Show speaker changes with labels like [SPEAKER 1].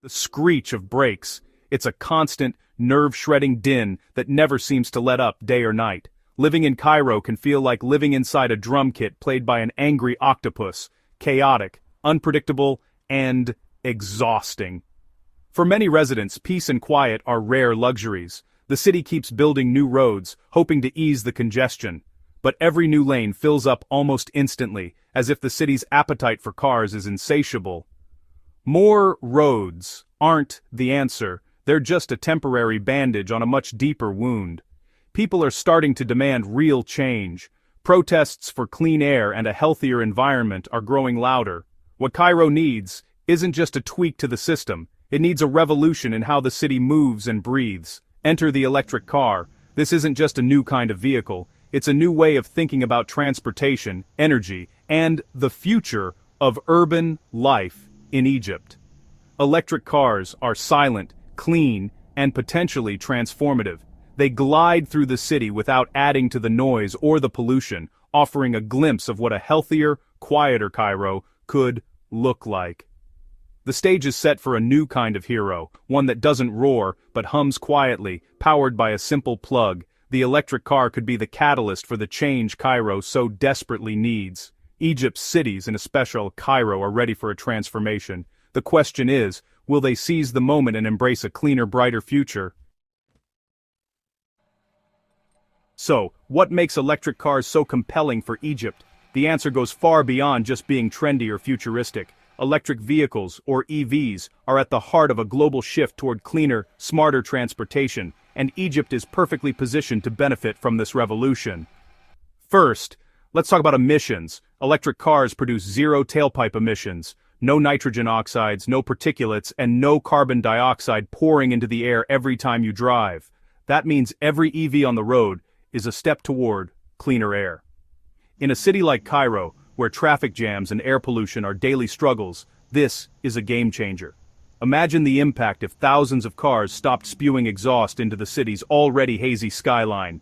[SPEAKER 1] The screech of brakes. It's a constant, nerve-shredding din that never seems to let up day or night. Living in Cairo can feel like living inside a drum kit played by an angry octopus, chaotic, unpredictable, and exhausting. For many residents, peace and quiet are rare luxuries. The city keeps building new roads, hoping to ease the congestion. But every new lane fills up almost instantly, as if the city's appetite for cars is insatiable. More roads aren't the answer, they're just a temporary bandage on a much deeper wound. People are starting to demand real change. Protests for clean air and a healthier environment are growing louder. What Cairo needs isn't just a tweak to the system, it needs a revolution in how the city moves and breathes. Enter the electric car. This isn't just a new kind of vehicle, it's a new way of thinking about transportation, energy, and the future of urban life in Egypt. Electric cars are silent, clean, and potentially transformative. They glide through the city without adding to the noise or the pollution, offering a glimpse of what a healthier, quieter Cairo could look like. The stage is set for a new kind of hero, one that doesn't roar but hums quietly, powered by a simple plug. The electric car could be the catalyst for the change Cairo so desperately needs. Egypt's cities, and especially Cairo, are ready for a transformation. The question is, will they seize the moment and embrace a cleaner, brighter future? So, what makes electric cars so compelling for Egypt? The answer goes far beyond just being trendy or futuristic. Electric vehicles, or EVs, are at the heart of a global shift toward cleaner, smarter transportation, and Egypt is perfectly positioned to benefit from this revolution. First, let's talk about emissions. Electric cars produce zero tailpipe emissions, no nitrogen oxides, no particulates, and no carbon dioxide pouring into the air every time you drive. That means every EV on the road is a step toward cleaner air. In a city like Cairo, where traffic jams and air pollution are daily struggles, this is a game changer. Imagine the impact if thousands of cars stopped spewing exhaust into the city's already hazy skyline.